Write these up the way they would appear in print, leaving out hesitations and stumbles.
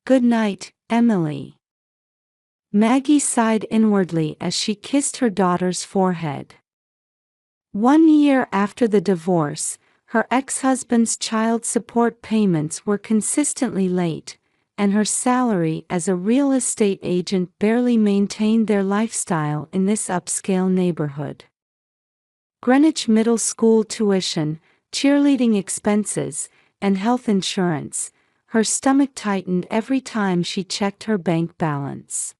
Good night, Emily. Maggie sighed inwardly as she kissed her daughter's forehead. 1 year after the divorce, her ex-husband's child support payments were consistently late, and her salary as a real estate agent barely maintained their lifestyle in this upscale neighborhood. Greenwich Middle School tuition, cheerleading expenses, and health insurance, her stomach tightened every time she checked her bank balance.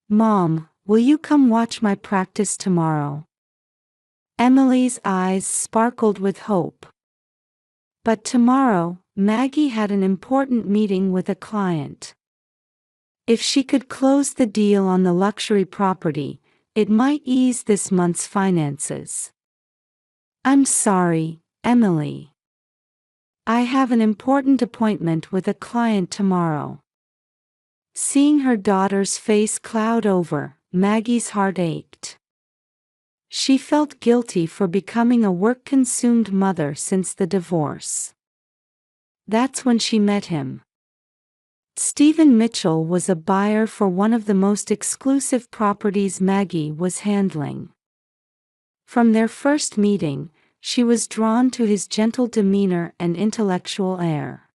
"Mom, will you come watch my practice tomorrow?" Emily's eyes sparkled with hope. But tomorrow, Maggie had an important meeting with a client. If she could close the deal on the luxury property, it might ease this month's finances. "I'm sorry, Emily. I have an important appointment with a client tomorrow." Seeing her daughter's face cloud over, Maggie's heart ached. She felt guilty for becoming a work-consumed mother since the divorce. That's when she met him. Stephen Mitchell was a buyer for one of the most exclusive properties Maggie was handling. From their first meeting, she was drawn to his gentle demeanor and intellectual air.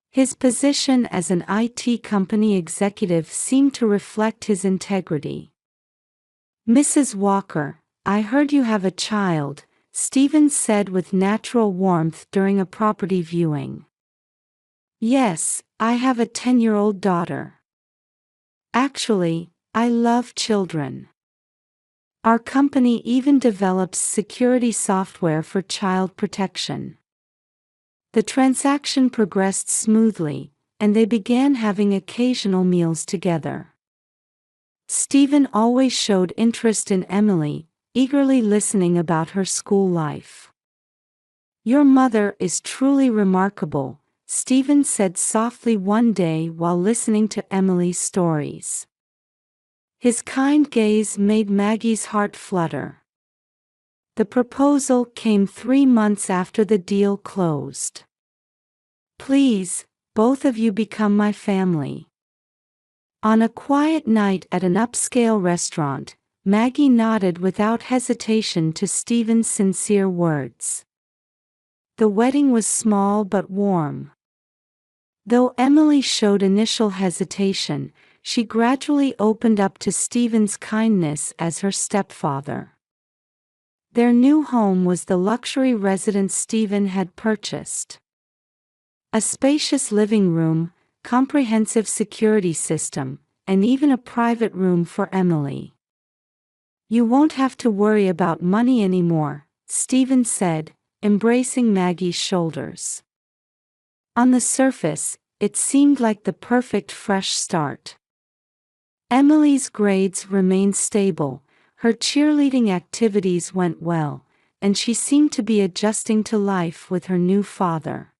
His position as an IT company executive seemed to reflect his integrity. "Mrs. Walker, I heard you have a child," Stephen said with natural warmth during a property viewing. "Yes, I have a 10-year-old daughter. Actually, I love children. Our company even develops security software for child protection." The transaction progressed smoothly, and they began having occasional meals together. Stephen always showed interest in Emily, eagerly listening about her school life. "Your mother is truly remarkable," Stephen said softly one day while listening to Emily's stories. His kind gaze made Maggie's heart flutter. The proposal came 3 months after the deal closed. "Please, both of you become my family." On a quiet night at an upscale restaurant, Maggie nodded without hesitation to Stephen's sincere words. The wedding was small but warm. Though Emily showed initial hesitation, she gradually opened up to Stephen's kindness as her stepfather. Their new home was the luxury residence Stephen had purchased. A spacious living room, comprehensive security system, and even a private room for Emily. "You won't have to worry about money anymore," Stephen said, embracing Maggie's shoulders. On the surface, it seemed like the perfect fresh start. Emily's grades remained stable, her cheerleading activities went well, and she seemed to be adjusting to life with her new father.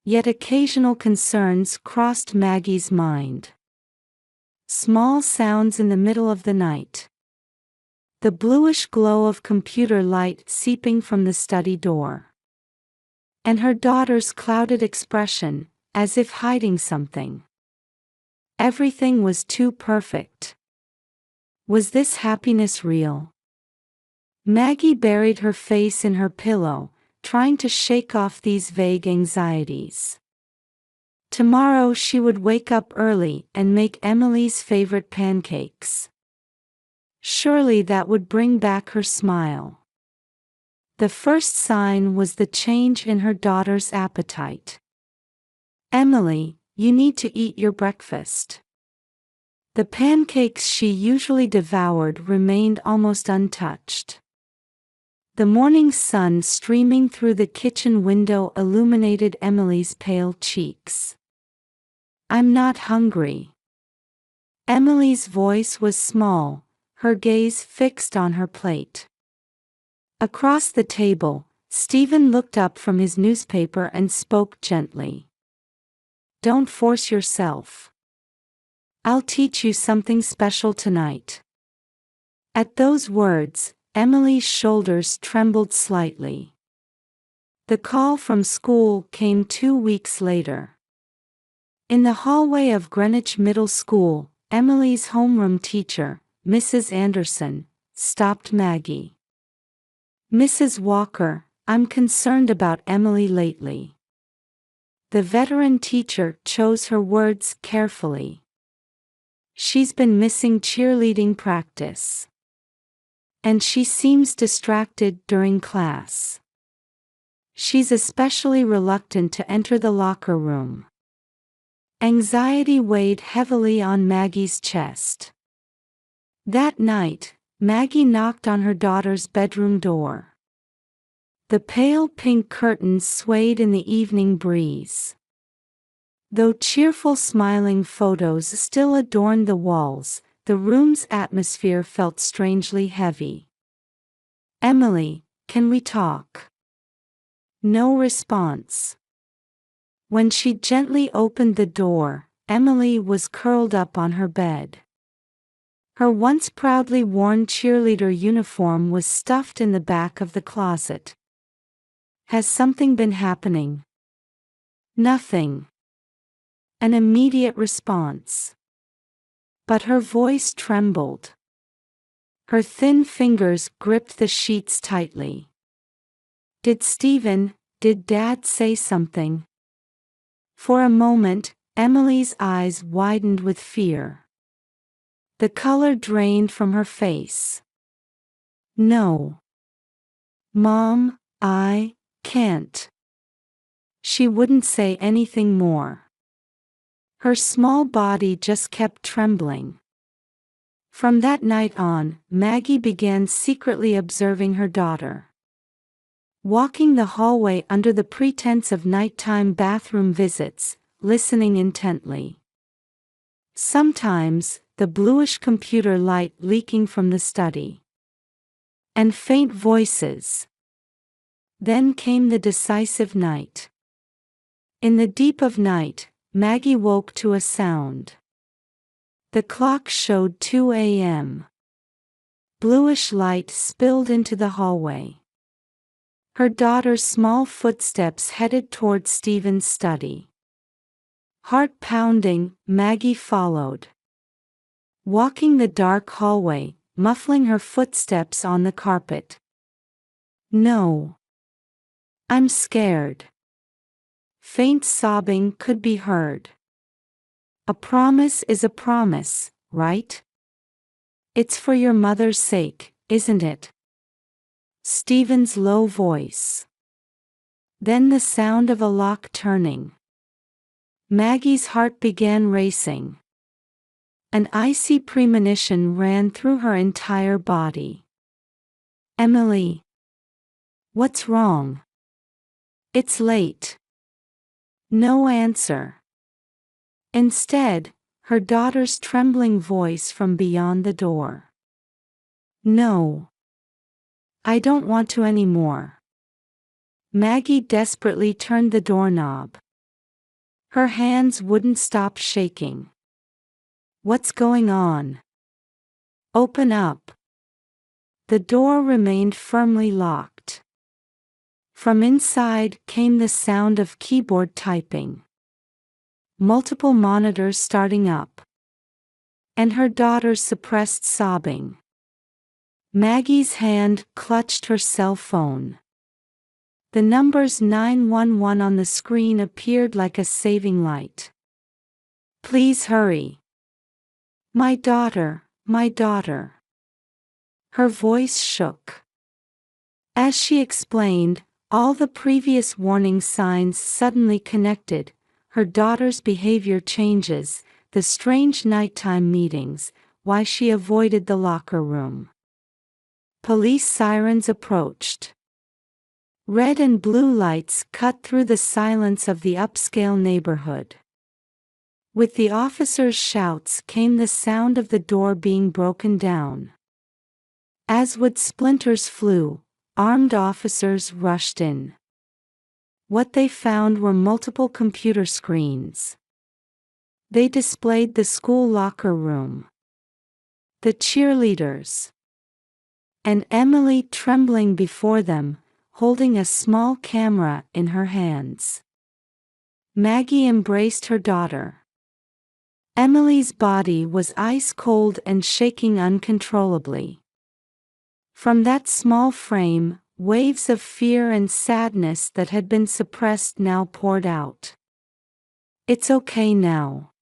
Yet occasional concerns crossed Maggie's mind. Small sounds in the middle of the night. The bluish glow of computer light seeping from the study door. And her daughter's clouded expression, as if hiding something. Everything was too perfect. Was this happiness real? Maggie buried her face in her pillow, trying to shake off these vague anxieties. Tomorrow she would wake up early and make Emily's favorite pancakes. Surely that would bring back her smile. The first sign was the change in her daughter's appetite. "Emily, you need to eat your breakfast." The pancakes she usually devoured remained almost untouched. The morning sun streaming through the kitchen window illuminated Emily's pale cheeks. "I'm not hungry." Emily's voice was small, her gaze fixed on her plate. Across the table, Stephen looked up from his newspaper and spoke gently. "Don't force yourself. I'll teach you something special tonight." At those words, Emily's shoulders trembled slightly. The call from school came 2 weeks later. In the hallway of Greenwich Middle School, Emily's homeroom teacher, Mrs. Anderson, stopped Maggie. "Mrs. Walker, I'm concerned about Emily lately." The veteran teacher chose her words carefully. "She's been missing cheerleading practice. And she seems distracted during class. She's especially reluctant to enter the locker room." Anxiety weighed heavily on Maggie's chest. That night, Maggie knocked on her daughter's bedroom door. The pale pink curtains swayed in the evening breeze. Though cheerful smiling photos still adorned the walls, the room's atmosphere felt strangely heavy. "Emily, can we talk?" No response. When she gently opened the door, Emily was curled up on her bed. Her once proudly worn cheerleader uniform was stuffed in the back of the closet. "Has something been happening?" "Nothing." An immediate response. But her voice trembled. Her thin fingers gripped the sheets tightly. Did Dad say something?" For a moment, Emily's eyes widened with fear. The color drained from her face. "No. Mom, I can't." She wouldn't say anything more. Her small body just kept trembling. From that night on, Maggie began secretly observing her daughter. Walking the hallway under the pretense of nighttime bathroom visits, listening intently. Sometimes, the bluish computer light leaking from the study. And faint voices. Then came the decisive night. In the deep of night, Maggie woke to a sound. The clock showed 2 a.m. Bluish light spilled into the hallway. Her daughter's small footsteps headed toward Stephen's study. Heart pounding, Maggie followed. Walking the dark hallway, muffling her footsteps on the carpet. "No. I'm scared." Faint sobbing could be heard. "A promise is a promise, right? It's for your mother's sake, isn't it?" Stephen's low voice. Then the sound of a lock turning. Maggie's heart began racing. An icy premonition ran through her entire body. "Emily. What's wrong?" "It's late." No answer. Instead, her daughter's trembling voice from beyond the door. "No. I don't want to anymore." Maggie desperately turned the doorknob. Her hands wouldn't stop shaking. "What's going on? Open up." The door remained firmly locked. From inside came the sound of keyboard typing. Multiple monitors starting up. And her daughter's suppressed sobbing. Maggie's hand clutched her cell phone. The numbers 911 on the screen appeared like a saving light. "Please hurry. My daughter, my daughter." Her voice shook. As she explained, all the previous warning signs suddenly connected: her daughter's behavior changes, the strange nighttime meetings, why she avoided the locker room. Police sirens approached. Red and blue lights cut through the silence of the upscale neighborhood. With the officers' shouts came the sound of the door being broken down. As wood splinters flew, armed officers rushed in. What they found were multiple computer screens. They displayed the school locker room, the cheerleaders, and Emily trembling before them, holding a small camera in her hands. Maggie embraced her daughter. Emily's body was ice cold and shaking uncontrollably. From that small frame, waves of fear and sadness that had been suppressed now poured out. "It's okay now.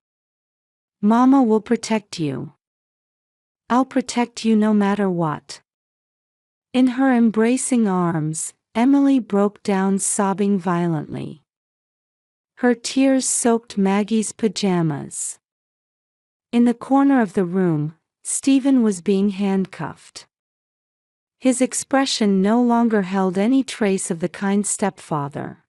Mama will protect you. I'll protect you no matter what." In her embracing arms, Emily broke down sobbing violently. Her tears soaked Maggie's pajamas. In the corner of the room, Stephen was being handcuffed. His expression no longer held any trace of the kind stepfather.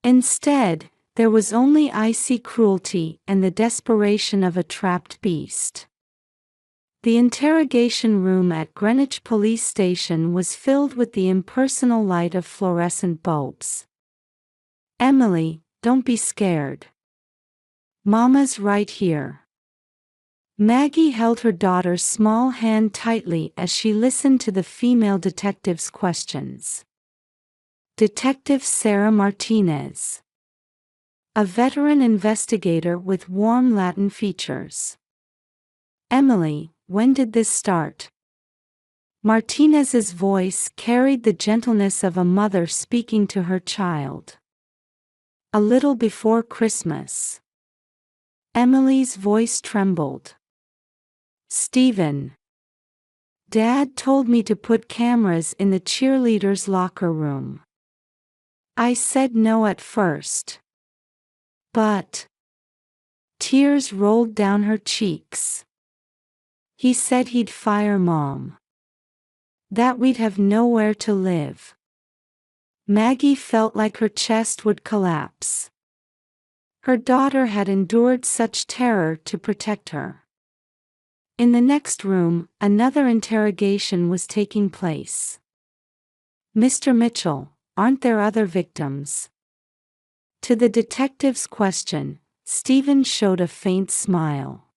Instead, there was only icy cruelty and the desperation of a trapped beast. The interrogation room at Greenwich Police Station was filled with the impersonal light of fluorescent bulbs. "Emily, don't be scared. Mama's right here." Maggie held her daughter's small hand tightly as she listened to the female detective's questions. Detective Sarah Martinez, a veteran investigator with warm Latin features. "Emily, when did this start?" Martinez's voice carried the gentleness of a mother speaking to her child. "A little before Christmas." Emily's voice trembled. "Stephen. Dad told me to put cameras in the cheerleaders' locker room. I said no at first. But..." Tears rolled down her cheeks. "He said he'd fire Mom. That we'd have nowhere to live." Maggie felt like her chest would collapse. Her daughter had endured such terror to protect her. In the next room, another interrogation was taking place. "Mr. Mitchell, aren't there other victims?" To the detective's question, Stephen showed a faint smile.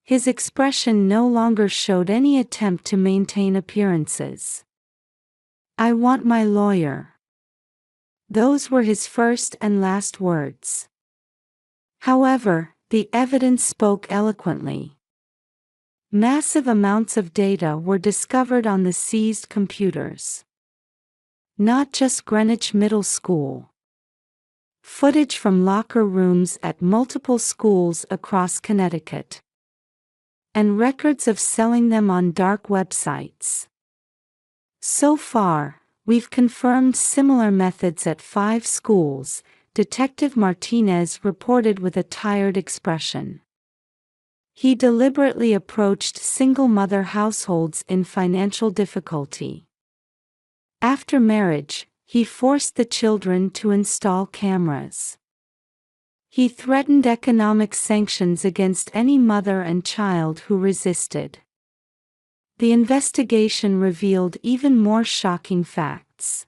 His expression no longer showed any attempt to maintain appearances. "I want my lawyer." Those were his first and last words. However, the evidence spoke eloquently. Massive amounts of data were discovered on the seized computers. Not just Greenwich Middle School. Footage from locker rooms at multiple schools across Connecticut. And records of selling them on dark websites. So far, we've confirmed similar methods at 5 schools, Detective Martinez reported with a tired expression. He deliberately approached single-mother households in financial difficulty. After marriage, he forced the children to install cameras. He threatened economic sanctions against any mother and child who resisted. The investigation revealed even more shocking facts.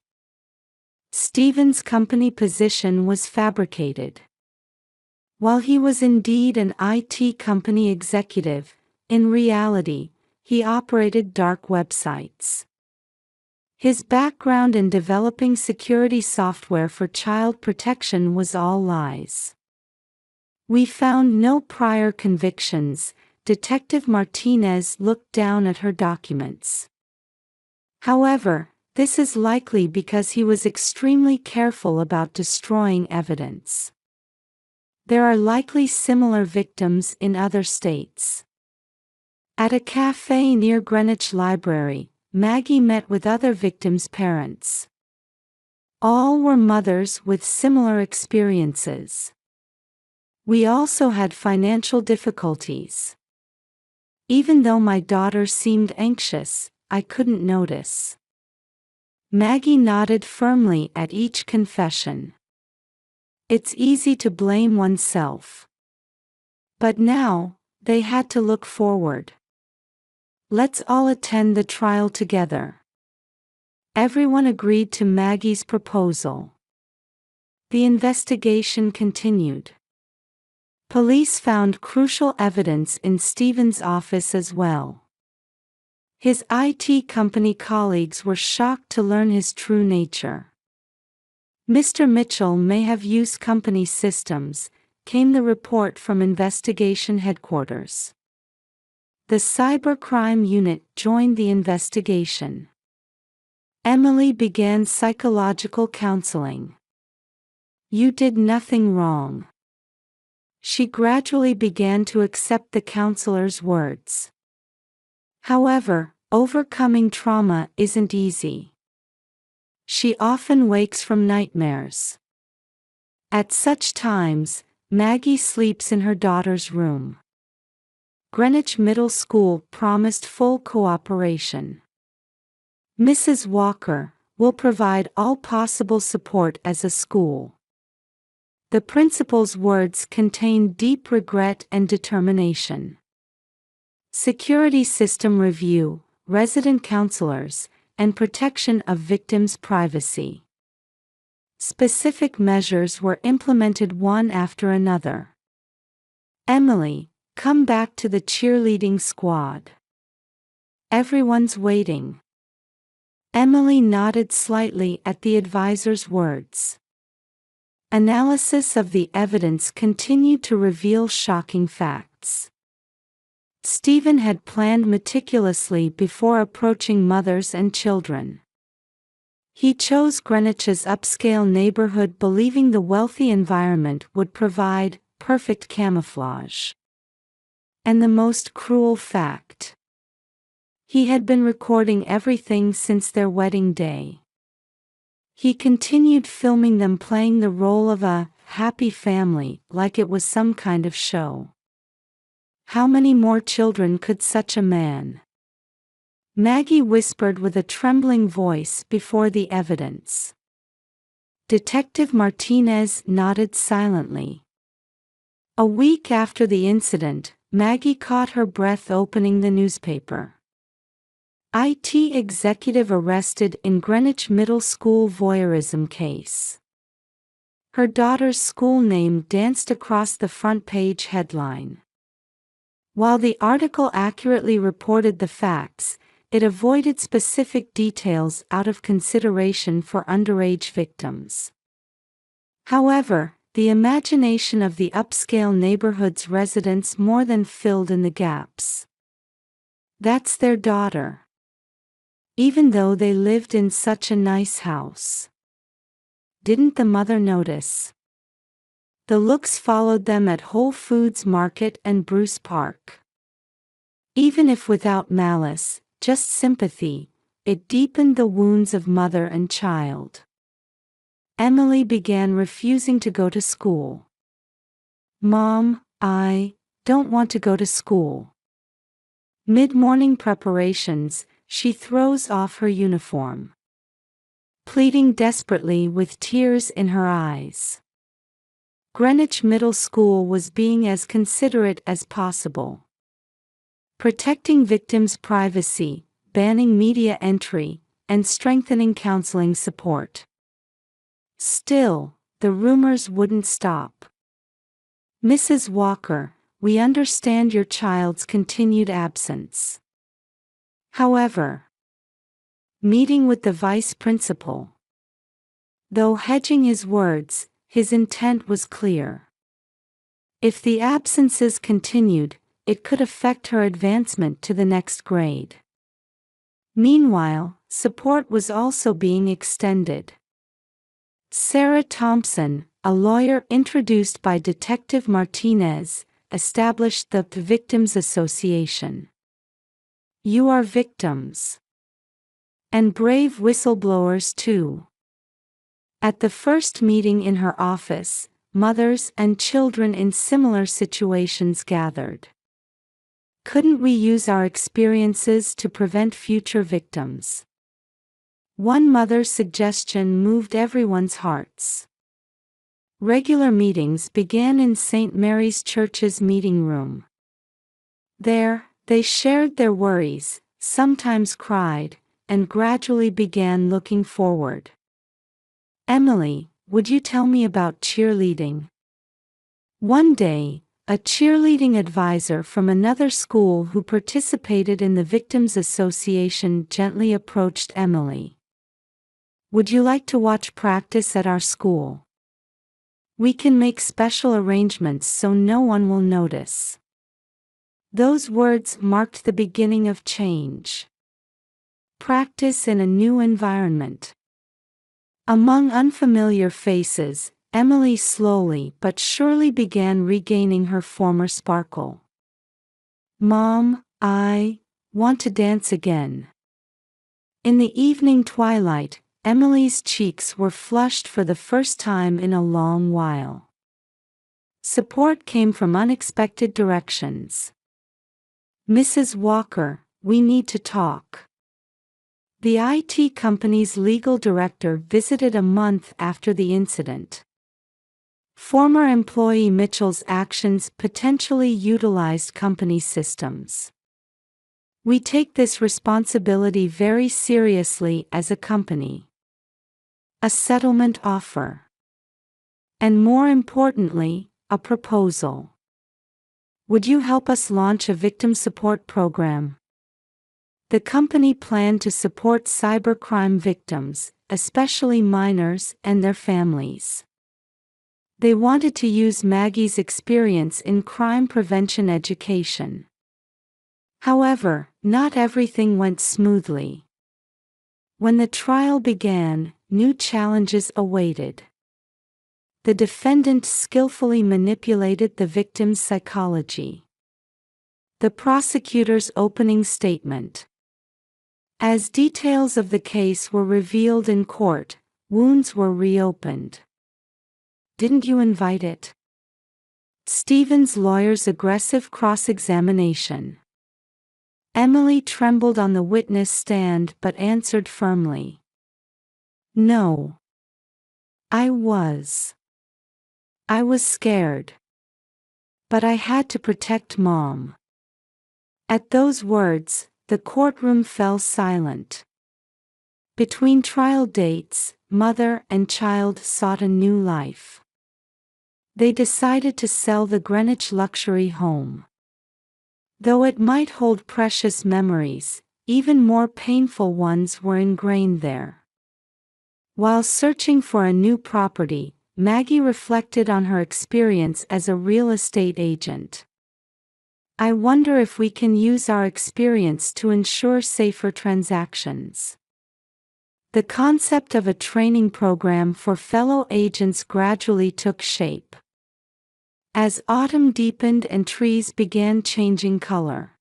Stephen's company position was fabricated. While he was indeed an IT company executive, in reality, he operated dark websites. His background in developing security software for child protection was all lies. "We found no prior convictions." Detective Martinez looked down at her documents. "However, this is likely because he was extremely careful about destroying evidence. There are likely similar victims in other states." At a cafe near Greenwich Library, Maggie met with other victims' parents. All were mothers with similar experiences. "We also had financial difficulties. Even though my daughter seemed anxious, I couldn't notice." Maggie nodded firmly at each confession. It's easy to blame oneself. But now, they had to look forward. "Let's all attend the trial together." Everyone agreed to Maggie's proposal. The investigation continued. Police found crucial evidence in Stephen's office as well. His IT company colleagues were shocked to learn his true nature. Mr. Mitchell may have used company systems, came the report from investigation headquarters. The cybercrime unit joined the investigation. Emily began psychological counseling. "You did nothing wrong." She gradually began to accept the counselor's words. However, overcoming trauma isn't easy. She often wakes from nightmares. At such times, Maggie sleeps in her daughter's room. Greenwich Middle School promised full cooperation. Mrs. Walker will provide all possible support as a school. The principal's words contain deep regret and determination. Security system review, resident counselors, and protection of victims' privacy. Specific measures were implemented one after another. "Emily, come back to the cheerleading squad. Everyone's waiting." Emily nodded slightly at the advisor's words. Analysis of the evidence continued to reveal shocking facts. Stephen had planned meticulously before approaching mothers and children. He chose Greenwich's upscale neighborhood believing the wealthy environment would provide perfect camouflage. And the most cruel fact: he had been recording everything since their wedding day. He continued filming them playing the role of a happy family like it was some kind of show. How many more children could such a man? Maggie whispered with a trembling voice before the evidence. Detective Martinez nodded silently. A week after the incident, Maggie caught her breath opening the newspaper. IT executive arrested in Greenwich Middle School voyeurism case. Her daughter's school name danced across the front page headline. While the article accurately reported the facts, it avoided specific details out of consideration for underage victims. However, the imagination of the upscale neighborhood's residents more than filled in the gaps. That's their daughter. Even though they lived in such a nice house. Didn't the mother notice? The looks followed them at Whole Foods Market and Bruce Park. Even if without malice, just sympathy, it deepened the wounds of mother and child. Emily began refusing to go to school. "Mom, I don't want to go to school." Mid-morning preparations, she throws off her uniform. Pleading desperately with tears in her eyes. Greenwich Middle School was being as considerate as possible. Protecting victims' privacy, banning media entry, and strengthening counseling support. Still, the rumors wouldn't stop. "Mrs. Walker, we understand your child's continued absence. However," meeting with the vice principal. Though hedging his words, his intent was clear. If the absences continued, it could affect her advancement to the next grade. Meanwhile, support was also being extended. Sarah Thompson, a lawyer introduced by Detective Martinez, established the Victims Association. "You are victims. And brave whistleblowers too." At the first meeting in her office, mothers and children in similar situations gathered. "Couldn't we use our experiences to prevent future victims?" One mother's suggestion moved everyone's hearts. Regular meetings began in St. Mary's Church's meeting room. There, they shared their worries, sometimes cried, and gradually began looking forward. "Emily, would you tell me about cheerleading?" One day, a cheerleading advisor from another school who participated in the Victims Association gently approached Emily. "Would you like to watch practice at our school?" We can make special arrangements so no one will notice." Those words marked the beginning of change. Practice in a new environment. Among unfamiliar faces, Emily slowly but surely began regaining her former sparkle. "Mom, I want to dance again." In the evening twilight, Emily's cheeks were flushed for the first time in a long while. Support came from unexpected directions. "Mrs. Walker, we need to talk." The IT company's legal director visited a month after the incident. Former employee Mitchell's actions potentially utilized company systems. "We take this responsibility very seriously as a company." A settlement offer. And more importantly, a proposal. "Would you help us launch a victim support program?" The company planned to support cybercrime victims, especially minors and their families. They wanted to use Maggie's experience in crime prevention education. However, not everything went smoothly. When the trial began, new challenges awaited. The defendant skillfully manipulated the victim's psychology. The prosecutor's opening statement. As details of the case were revealed in court, wounds were reopened. "Didn't you invite it?" Stephen's lawyer's aggressive cross-examination. Emily trembled on the witness stand but answered firmly. "No. I was scared. But I had to protect Mom." At those words, the courtroom fell silent. Between trial dates, mother and child sought a new life. They decided to sell the Greenwich luxury home. Though it might hold precious memories, even more painful ones were ingrained there. While searching for a new property, Maggie reflected on her experience as a real estate agent. "I wonder if we can use our experience to ensure safer transactions." The concept of a training program for fellow agents gradually took shape. As autumn deepened and trees began changing color.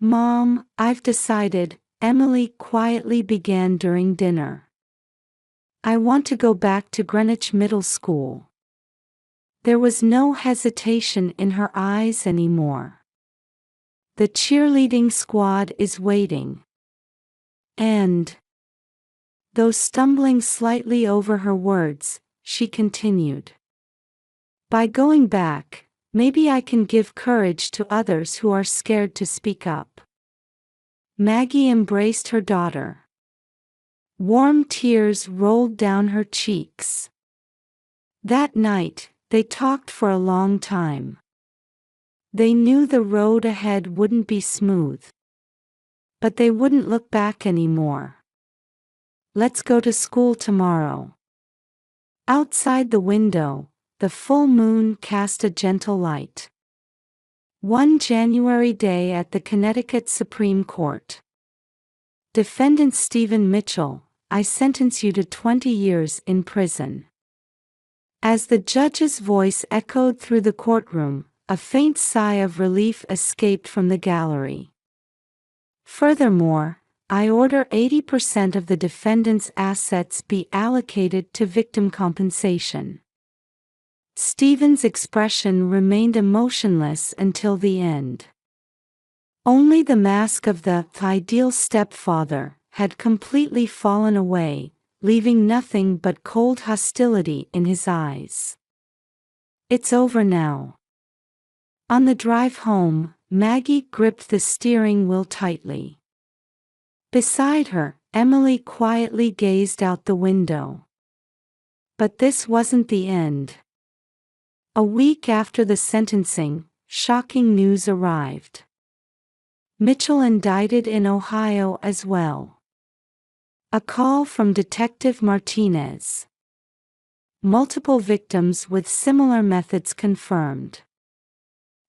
"Mom, I've decided," Emily quietly began during dinner. "I want to go back to Greenwich Middle School." There was no hesitation in her eyes anymore. "The cheerleading squad is waiting." And, though stumbling slightly over her words, she continued. "By going back, maybe I can give courage to others who are scared to speak up." Maggie embraced her daughter. Warm tears rolled down her cheeks. That night, they talked for a long time. They knew the road ahead wouldn't be smooth. But they wouldn't look back anymore. "Let's go to school tomorrow." Outside the window, the full moon cast a gentle light. One January day at the Connecticut Supreme Court. Defendant Stephen Mitchell, I sentence you to 20 years in prison. As the judge's voice echoed through the courtroom, a faint sigh of relief escaped from the gallery. Furthermore, I order 80% of the defendant's assets be allocated to victim compensation. Stephen's expression remained emotionless until the end. Only the mask of the ideal stepfather had completely fallen away, leaving nothing but cold hostility in his eyes. "It's over now." On the drive home, Maggie gripped the steering wheel tightly. Beside her, Emily quietly gazed out the window. But this wasn't the end. A week after the sentencing, shocking news arrived. Mitchell indicted in Ohio as well. A call from Detective Martinez. multiple victims with similar methods confirmed.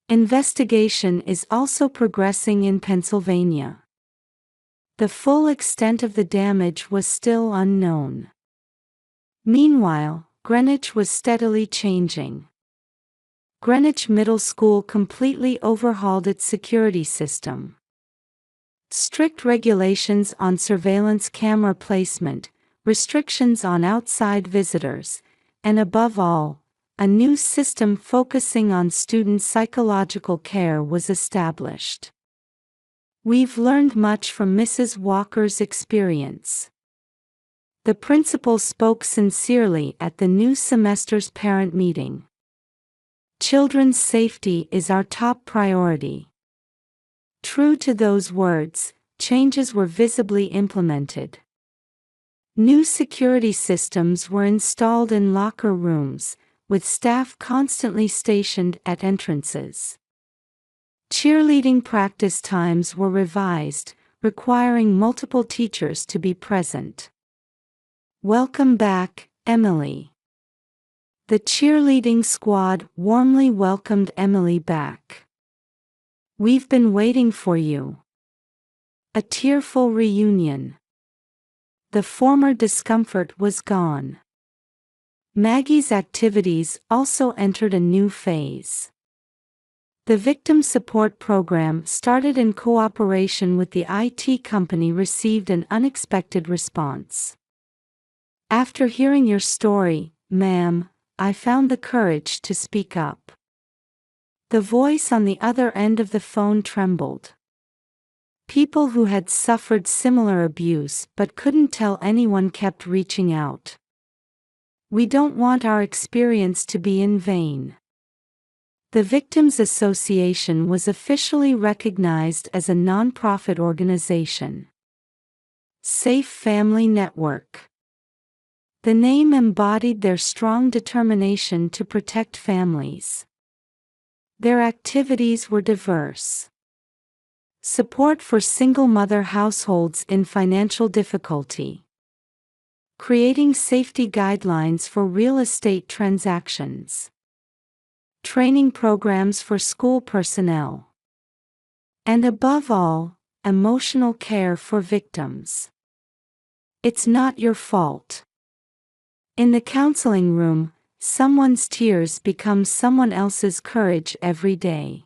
Investigation is also progressing in Pennsylvania. The full extent of the damage was still unknown. Meanwhile, Greenwich was steadily changing. Greenwich Middle School completely overhauled its security system. Strict regulations on surveillance camera placement, restrictions on outside visitors, and above all, a new system focusing on student psychological care was established. We've learned much from Mrs. Walker's experience. The principal spoke sincerely at the new semester's parent meeting. Children's safety is our top priority. True to those words, changes were visibly implemented. New security systems were installed in locker rooms, with staff constantly stationed at entrances. Cheerleading practice times were revised, requiring multiple teachers to be present. Welcome back, Emily. The cheerleading squad warmly welcomed Emily back. We've been waiting for you. A tearful reunion. The former discomfort was gone. Maggie's activities also entered a new phase. The victim support program, started in cooperation with the IT company, received an unexpected response. After hearing your story, ma'am, I found the courage to speak up. The voice on the other end of the phone trembled. People who had suffered similar abuse but couldn't tell anyone kept reaching out. We don't want our experience to be in vain. The Victims Association was officially recognized as a nonprofit organization. Safe Family Network. The name embodied their strong determination to protect families. Their activities were diverse. Support for single mother households in financial difficulty. Creating safety guidelines for real estate transactions. Training programs for school personnel. And above all, emotional care for victims. It's not your fault. In the counseling room, someone's tears become someone else's courage every day.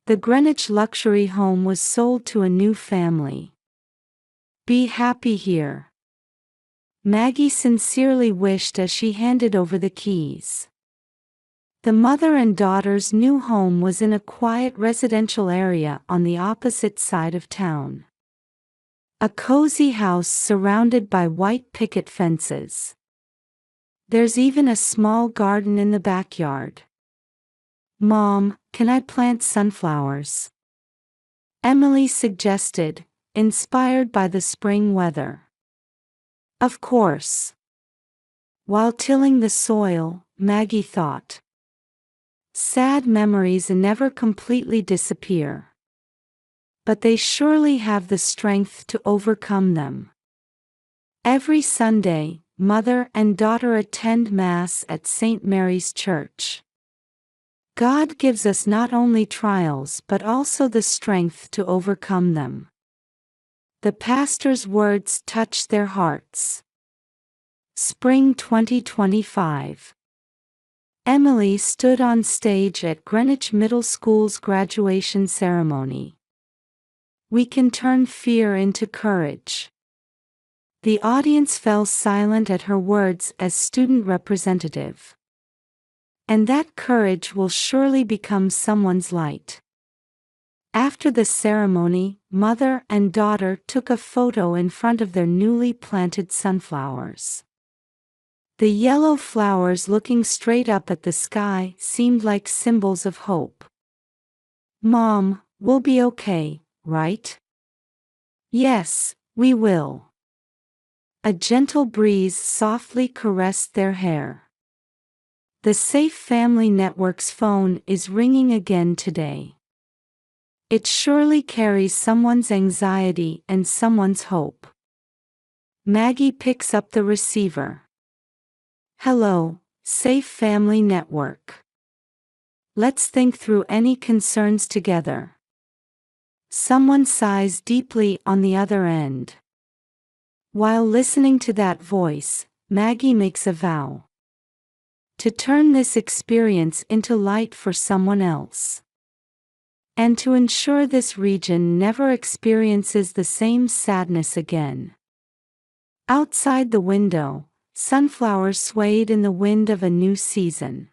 The Greenwich luxury home was sold to a new family. Be happy here. Maggie sincerely wished as she handed over the keys. The mother and daughter's new home was in a quiet residential area on the opposite side of town. A cozy house surrounded by white picket fences. There's even a small garden in the backyard. Mom, can I plant sunflowers? Emily suggested, inspired by the spring weather. Of course. While tilling the soil, Maggie thought. Sad memories never completely disappear. But they surely have the strength to overcome them. Every Sunday, mother and daughter attend Mass at St. Mary's Church. God gives us not only trials but also the strength to overcome them. The pastor's words touched their hearts. Spring 2025. Emily stood on stage at Greenwich Middle School's graduation ceremony. We can turn fear into courage. The audience fell silent at her words as student representative. And that courage will surely become someone's light. After the ceremony, mother and daughter took a photo in front of their newly planted sunflowers. The yellow flowers looking straight up at the sky seemed like symbols of hope. Mom, we'll be okay, right? Yes, we will. A gentle breeze softly caressed their hair. The Safe Family Network's phone is ringing again today. It surely carries someone's anxiety and someone's hope. Maggie picks up the receiver. Hello, safe family network. Let's think through any concerns together. Someone sighs deeply on the other end. While listening to that voice, Maggie makes a vow to turn this experience into light for someone else, and to ensure this region never experiences the same sadness again. Outside the window, sunflowers swayed in the wind of a new season.